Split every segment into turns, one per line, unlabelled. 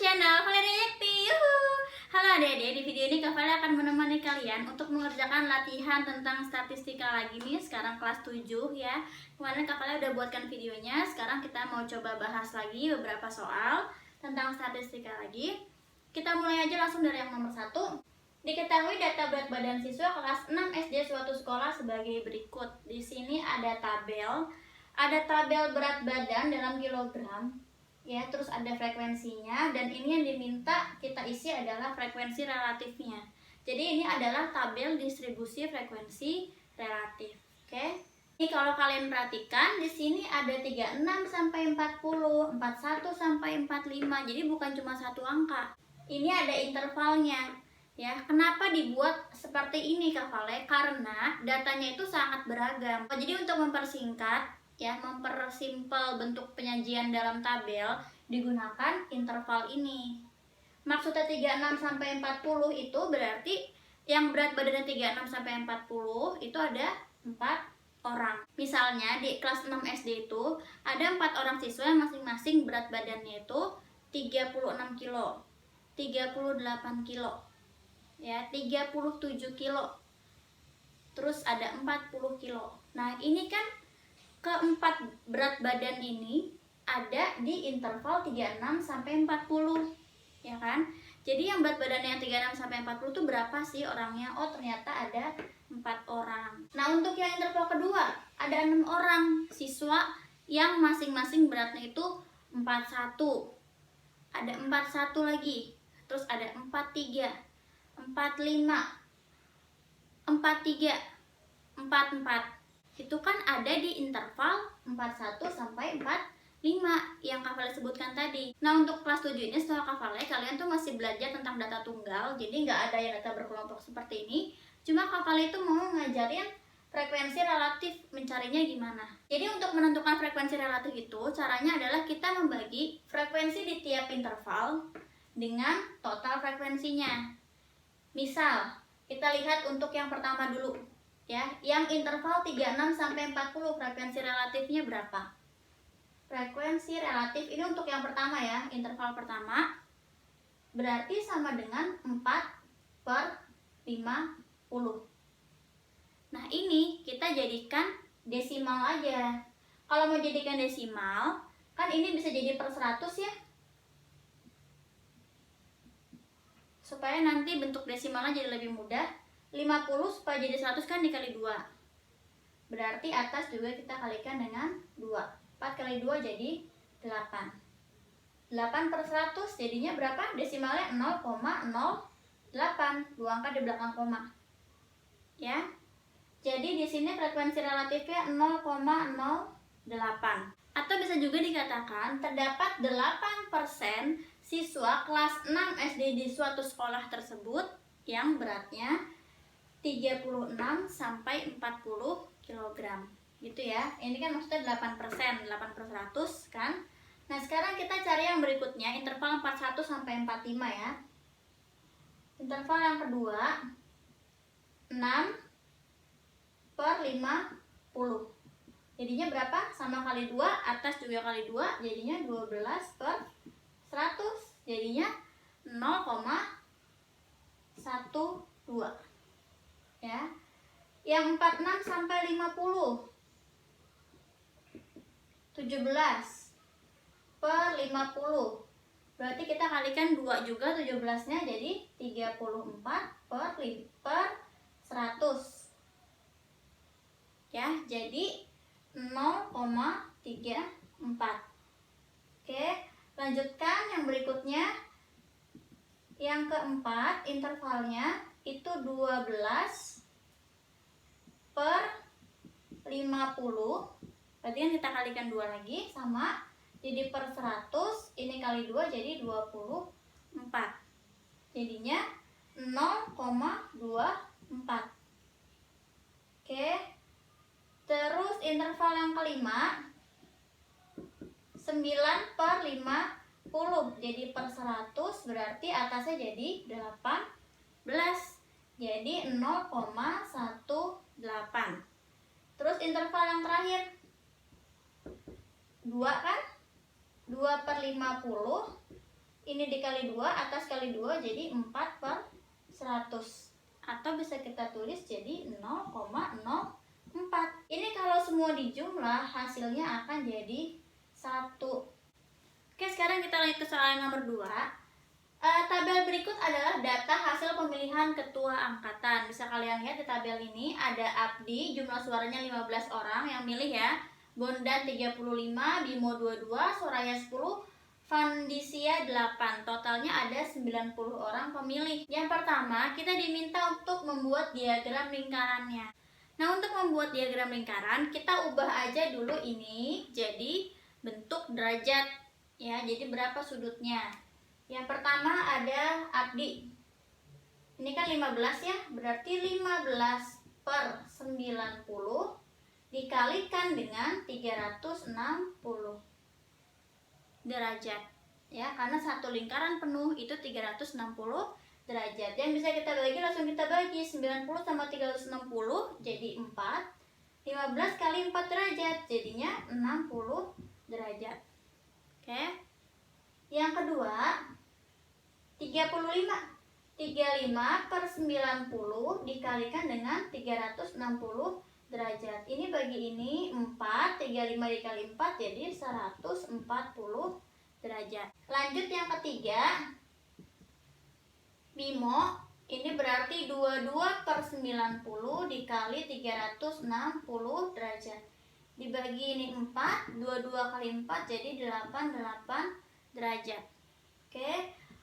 channel Valeria Yekti. Halo adik-adik, di video ini Kak Valeria akan menemani kalian untuk mengerjakan latihan tentang statistika lagi nih. Sekarang kelas 7 ya. Kemarin Kak Valeria udah buatkan videonya. Sekarang kita mau coba bahas lagi beberapa soal tentang statistika lagi. Kita mulai aja langsung dari yang nomor 1. Diketahui data berat badan siswa kelas 6 SD suatu sekolah sebagai berikut. Di sini ada tabel berat badan dalam kilogram. Ya, terus ada frekuensinya, dan ini yang diminta kita isi adalah frekuensi relatifnya. Jadi ini adalah tabel distribusi frekuensi relatif. Oke. Ini kalau kalian perhatikan di sini ada 36 sampai 40, 41 sampai 45. Jadi bukan cuma satu angka. Ini ada intervalnya. Ya, kenapa dibuat seperti ini Kak Vale? Karena datanya itu sangat beragam. Jadi untuk mempersingkat ya, mempersimpel bentuk penyajian dalam tabel, digunakan interval ini. Maksudnya 36 sampai 40 itu berarti yang berat badannya 36 sampai 40 itu ada 4 orang. Misalnya di kelas 6 SD itu ada 4 orang siswa yang masing-masing berat badannya itu 36 kilo, 38 kilo, ya, 37 kilo, terus ada 40 kilo. Nah ini kan keempat berat badan ini ada di interval 36 sampai 40, ya kan? Jadi yang berat badannya yang 36 sampai 40 itu berapa sih orangnya? Oh, ternyata ada 4 orang. Nah, untuk yang interval kedua ada 6 orang siswa yang masing-masing beratnya itu 41. Ada 41 lagi. Terus ada 43, 45, 43, 44. Itu kan ada di interval 41 sampai 45 yang Kak Vale sebutkan tadi. Nah, untuk kelas 7 ini setelah Kak Vale, kalian tuh masih belajar tentang data tunggal, jadi nggak ada yang data berkelompok seperti ini. Cuma Kak Vale itu mau ngajarin frekuensi relatif, mencarinya gimana. Jadi untuk menentukan frekuensi relatif itu, caranya adalah kita membagi frekuensi di tiap interval dengan total frekuensinya. Misal, kita lihat untuk yang pertama dulu. Ya, yang interval 36 sampai 40 frekuensi relatifnya berapa? Frekuensi relatif ini untuk yang pertama ya, interval pertama berarti sama dengan 4/50. Nah, ini kita jadikan desimal aja. Kalau mau jadikan desimal, kan ini bisa jadi per 100 ya. Supaya nanti bentuk desimalnya jadi lebih mudah. 50 supaya jadi 100 kan dikali 2. Berarti atas juga kita kalikan dengan 2. 4 kali 2 jadi 8. 8 per 100 jadinya berapa? Desimalnya 0,08. 2 angka di belakang koma. Ya. Jadi di sini frekuensi relatifnya 0,08. Atau bisa juga dikatakan terdapat 8% siswa kelas 6 SD di suatu sekolah tersebut yang beratnya 36 sampai 40 kg gitu ya. Ini kan maksudnya 8%, 8 per 100 kan. Nah, sekarang kita cari yang berikutnya, interval 41 sampai 45 ya. Interval yang kedua 6 per 50. Jadinya berapa? Sama kali 2, atas juga kali 2, jadinya 12 per 100. Jadinya 0,12. Ya. Yang 46 sampai 50. 17 per 50. Berarti kita kalikan 2 juga 17-nya, jadi 34 per 100. Ya, jadi 0,34. Oke, lanjutkan yang berikutnya. Yang keempat, intervalnya itu 12 per 50. Berarti kan kita kalikan 2 lagi, sama, jadi per 100, ini kali 2 jadi 24. Jadinya 0,24. Oke. Terus interval yang kelima 9 per 50. Jadi per 100 berarti atasnya jadi 18. Jadi 0,18. Terus interval yang terakhir 2 kan? 2 per 50 ini dikali 2, atas kali 2 jadi 4/100. Atau bisa kita tulis jadi 0,04. Ini kalau semua dijumlah hasilnya akan jadi 1. Oke, sekarang kita lanjut ke soal nomor 2. Tabel berikut adalah data hasil pemilihan ketua angkatan. Bisa kalian lihat di tabel ini ada Abdi, jumlah suaranya 15 orang yang milih ya. Bondan 35, Bimo 22, Soraya 10, Vandisia 8. Totalnya ada 90 orang pemilih. Yang pertama, kita diminta untuk membuat diagram lingkarannya. Nah, untuk membuat diagram lingkaran, kita ubah aja dulu ini jadi bentuk derajat ya. Jadi berapa sudutnya? Yang pertama ada Abdi. Ini kan 15 ya, berarti 15/90 dikalikan dengan 360 derajat. Ya, karena satu lingkaran penuh itu 360 derajat. Yang bisa kita bagi langsung kita bagi. 90 sama 360 jadi 4. 15 kali 4 derajat jadinya 60 derajat. Oke. Yang kedua 35 35/90 dikalikan dengan 360 derajat. Ini bagi ini 4, 35 dikali 4 jadi 140 derajat. Lanjut yang ketiga, Bimo, ini berarti 22/90 dikali 360 derajat. Dibagi ini 4, 22 kali 4 jadi 88 derajat. Oke,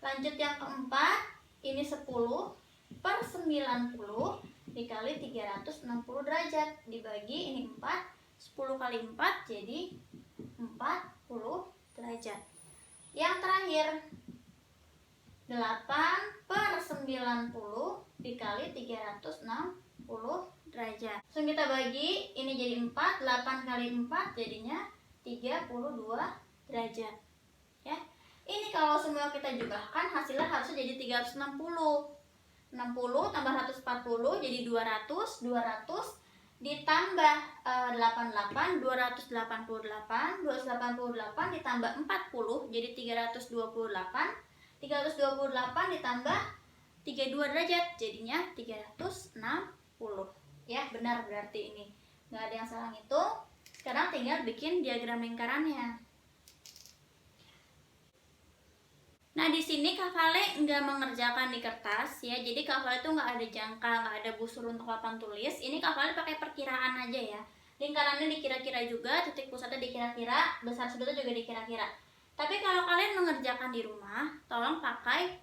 lanjut yang keempat, ini 10/90 dikali 360 derajat. Dibagi ini 4, 10 kali 4 jadi 40 derajat. Yang terakhir 8/90 dikali 360 derajat. Langsung kita bagi, ini jadi 4, 8 kali 4 jadinya 32 derajat. Ya. Ini kalau semua kita jumlahkan hasilnya harusnya jadi 360. 60 tambah 140 jadi 200. 200 ditambah 88, 288. 288 ditambah 40 jadi 328. 328 ditambah 32 derajat jadinya 360. Ya, benar berarti ini. Nggak ada yang salah ngitung. Sekarang tinggal bikin diagram lingkarannya. Nah, di sini Kak Vale nggak mengerjakan di kertas ya. Jadi Kak Vale itu nggak ada jangka, nggak ada busur untuk papan tulis. Ini Kak Vale pakai perkiraan aja ya. Lingkarannya dikira-kira juga, titik pusatnya dikira-kira, besar sudutnya juga dikira-kira. Tapi kalau kalian mengerjakan di rumah, tolong pakai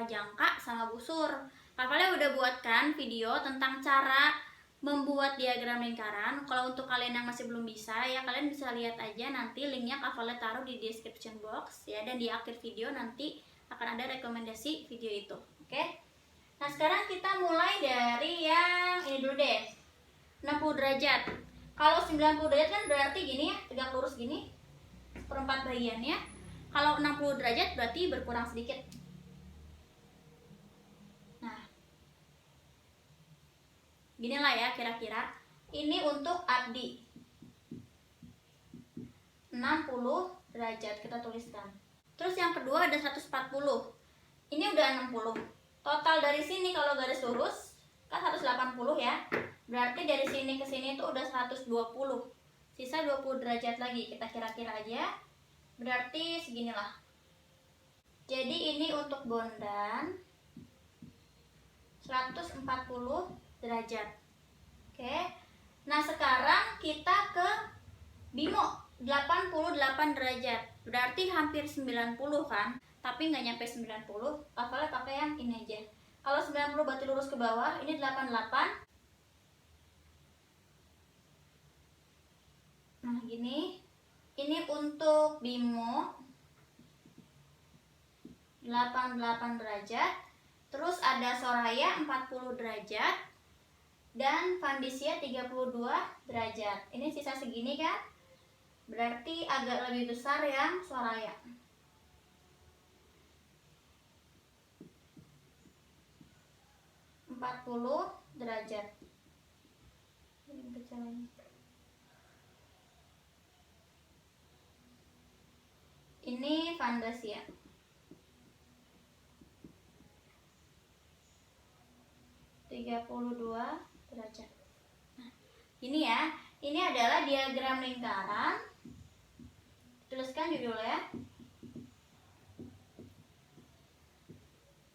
jangka sama busur. Kak Vale udah buatkan video tentang cara membuat diagram lingkaran. Kalau untuk kalian yang masih belum bisa ya, kalian bisa lihat aja, nanti linknya Kak Vale taruh di description box ya, dan di akhir video nanti akan ada rekomendasi video itu. Oke. Nah, sekarang kita mulai dari yang ini dulu deh. 60 derajat. Kalau 90 derajat kan berarti gini ya, tegak lurus gini. 1/4 bagiannya. Kalau 60 derajat berarti berkurang sedikit. Ginilah ya kira-kira. Ini untuk Abdi 60 derajat kita tuliskan. Terus yang kedua ada 140. Ini udah 60. Total dari sini kalau garis lurus kan 180 ya. Berarti dari sini ke sini itu udah 120. Sisa 20 derajat lagi. Kita kira-kira aja. Berarti seginilah. Jadi ini untuk Bondan 140 derajat. Oke. Nah, sekarang kita ke Bimo 88 derajat. Berarti hampir 90 kan? Tapi nggak nyampe 90. Hafalnya pakai yang ini aja. Kalau 90 berarti lurus ke bawah, ini 88. Nah, gini. Ini untuk Bimo 88 derajat. Terus ada Soraya 40 derajat. Dan Vandisia 32 derajat. Ini sisa segini kan? Berarti agak lebih besar yang Soraya. derajat. Ini Vandisia. 32 derajat. Nah, ini ya, ini adalah diagram lingkaran. Tuliskan judulnya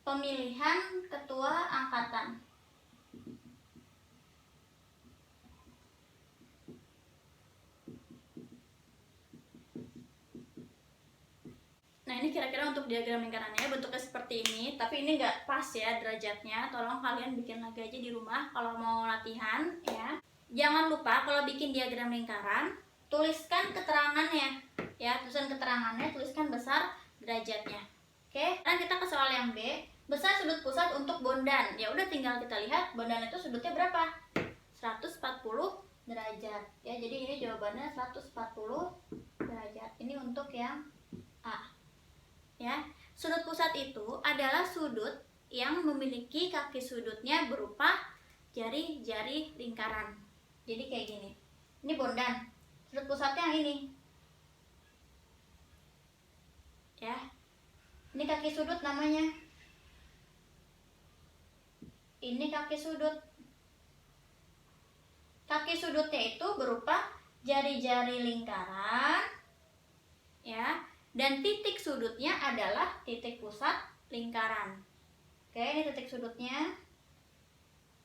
pemilihan ketua angkatan. Nah, ini kira-kira untuk diagram lingkarannya bentuknya seperti ini, tapi ini nggak pas ya derajatnya. Tolong kalian bikin lagi aja di rumah kalau mau latihan ya. Jangan lupa kalau bikin diagram lingkaran, tuliskan keterangannya ya, tuliskan besar derajatnya. Oke, sekarang kita ke soal yang B. Besar sudut pusat untuk bondan. Ya udah, tinggal kita lihat bondan itu sudutnya berapa? 140 derajat. Ya, jadi ini jawabannya 140 derajat. Ini untuk yang A. Ya, sudut pusat itu adalah sudut yang memiliki kaki sudutnya berupa jari-jari lingkaran. Jadi kayak gini. Ini bondan. Sudut pusatnya yang ini. Ya. Ini kaki sudut namanya. Ini kaki sudut. Kaki sudutnya itu berupa jari-jari lingkaran. Ya. Dan titik sudutnya adalah titik pusat lingkaran. Oke, ini titik sudutnya.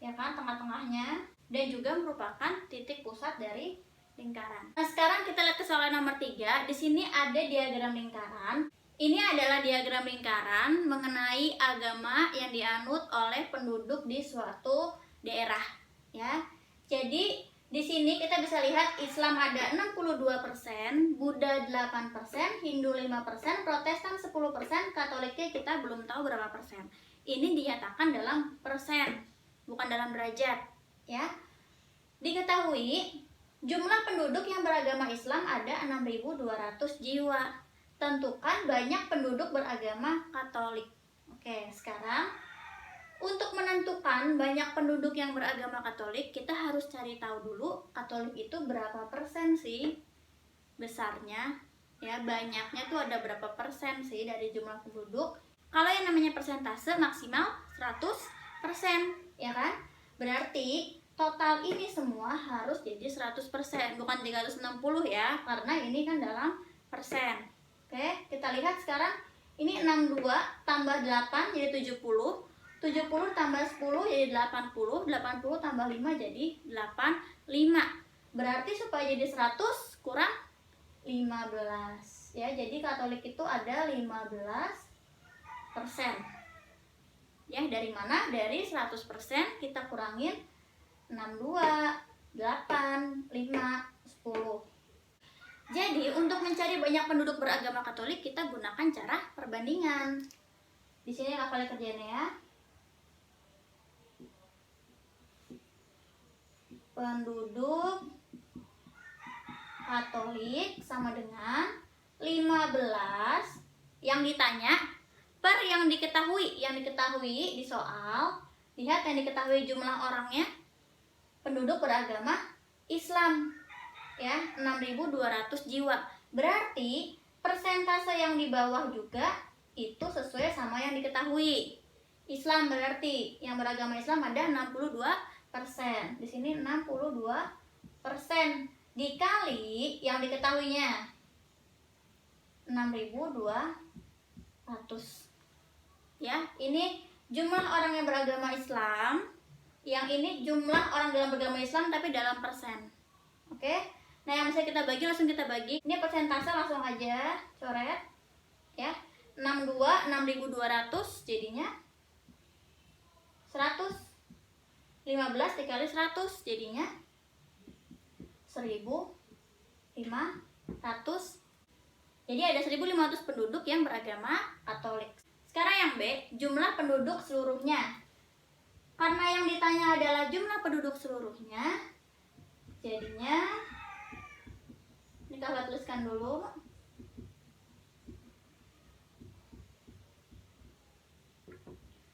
Ya kan, tengah-tengahnya. Dan juga merupakan titik pusat dari lingkaran. Nah, sekarang kita lihat ke soal nomor 3. Di sini ada diagram lingkaran. Ini adalah diagram lingkaran mengenai agama yang dianut oleh penduduk di suatu daerah. Ya, jadi di sini kita bisa lihat Islam ada 62%, Buddha 8%, Hindu 5%, Protestan 10%, Katoliknya kita belum tahu berapa persen. Ini dinyatakan dalam persen, bukan dalam derajat, ya. Diketahui jumlah penduduk yang beragama Islam ada 6.200 jiwa. Tentukan banyak penduduk beragama Katolik. Oke, sekarang untuk menentukan banyak penduduk yang beragama Katolik, kita harus cari tahu dulu Katolik itu berapa persen sih besarnya, ya, banyaknya tuh ada berapa persen sih dari jumlah penduduk. Kalau yang namanya persentase maksimal 100%, ya kan? Berarti total ini semua harus jadi 100%, bukan 360 ya, karena ini kan dalam persen. Oke, kita lihat sekarang ini 62 tambah 8 jadi 70. 70 tambah 10 jadi 80, 80 tambah 5 jadi 85. Berarti supaya jadi 100 kurang 15. Ya, jadi Katolik itu ada 15%. Ya, dari mana? Dari 100% kita kurangin 62, 8, 5, 10. Jadi, untuk mencari banyak penduduk beragama Katolik, kita gunakan cara perbandingan. Di sini hafal kerjanya ya. Penduduk Katolik sama dengan 15 yang ditanya per yang diketahui. Yang diketahui di soal, lihat yang diketahui jumlah orangnya, penduduk beragama Islam ya, 6.200 jiwa. Berarti persentase yang di bawah juga itu sesuai sama yang diketahui. Islam berarti yang beragama Islam ada 62%. Di sini 62% dikali yang diketahuinya 6.200. Ya, ini jumlah orang yang beragama Islam, yang ini jumlah orang dalam beragama Islam tapi dalam persen. Oke. Nah, yang bisa kita bagi langsung kita bagi. Ini persentase langsung aja coret. Ya. 6.200 jadinya 100. 15 dikali 100 jadinya 1.500. Jadi ada 1.500 penduduk yang beragama Katolik. Sekarang yang B, jumlah penduduk seluruhnya. Karena yang ditanya adalah jumlah penduduk seluruhnya, jadinya ini kakak tuliskan dulu.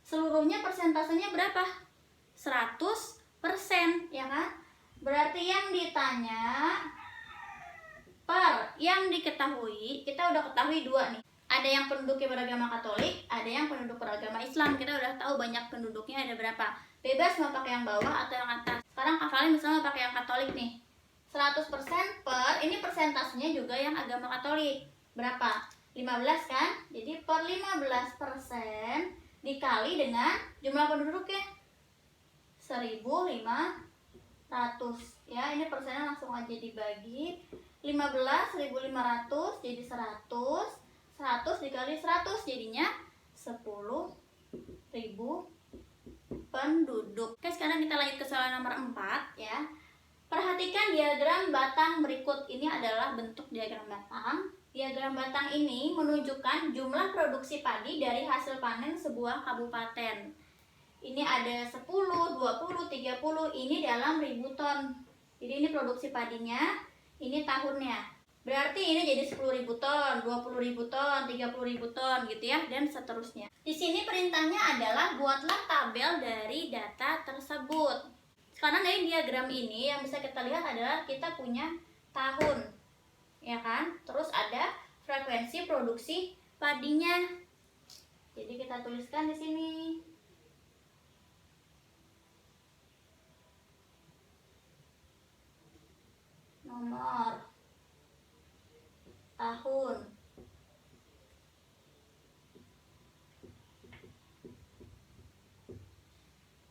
Seluruhnya persentasenya berapa? 100%, ya kan? Berarti yang ditanya per yang diketahui, kita udah ketahui 2 nih. Ada yang penduduknya beragama Katolik, ada yang penduduk beragama Islam. Kita udah tahu banyak penduduknya ada berapa. Bebas mau pakai yang bawah atau yang atas. Sekarang kafalnya misalnya pakai yang Katolik nih. 100% per, ini persentasenya juga yang agama Katolik. Berapa? 15 kan? Jadi per 15% dikali dengan jumlah penduduknya 1.500 ya. Ini persennya langsung aja dibagi 15, 1.500 jadi 100 dikali 100 jadinya 10.000 penduduk. Oke, sekarang kita lanjut ke soal nomor 4 ya. Perhatikan diagram batang berikut. Ini adalah bentuk diagram batang. Diagram batang ini menunjukkan jumlah produksi padi dari hasil panen sebuah kabupaten. Ini ada 10, 20, 30, ini dalam ribu ton. Jadi ini produksi padinya, ini tahunnya. Berarti ini jadi 10.000 ton, 20.000 ton, 30.000 ton gitu ya, dan seterusnya. Di sini perintahnya adalah buatlah tabel dari data tersebut. Sekarang dari diagram ini yang bisa kita lihat adalah kita punya tahun, ya kan? Terus ada frekuensi produksi padinya. Jadi kita tuliskan di sini. Nomor tahun,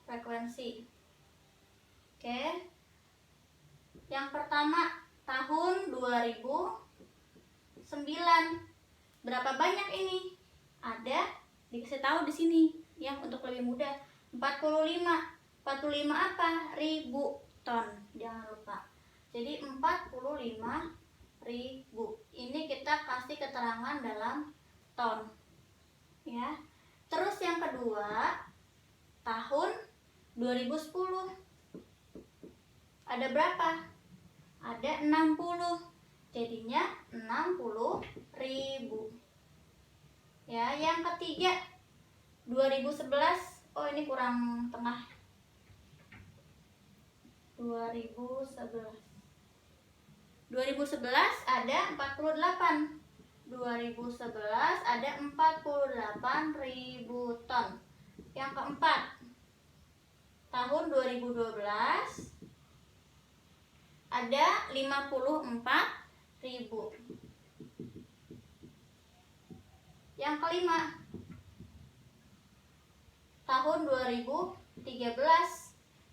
frekuensi. Oke. Yang pertama tahun 2009. Berapa banyak ini? Ada dikasih tahu di sini ya, untuk lebih mudah. 45. 45 apa? Ribu ton. Jangan lupa. Jadi 45.000. Ini kita kasih keterangan dalam ton. Ya. Terus yang kedua, tahun 2010. Ada berapa? Ada 60. Jadinya 60.000. Ya, yang ketiga 2011. Oh, ini kurang tengah. 2011 ada 48. 2011 ada 48.000 ton. Yang keempat, tahun 2012 ada 54.000. Yang kelima, tahun 2013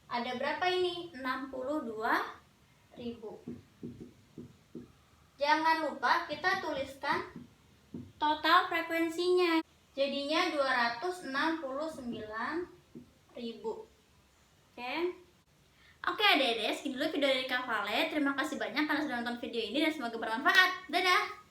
ada berapa ini? 62.000. Jangan lupa kita tuliskan total frekuensinya. Jadinya 269.000. Oke. Oke adik-adik, segitu dulu video dari Kak Vale. Terima kasih banyak karena sudah nonton video ini dan semoga bermanfaat. Dadah!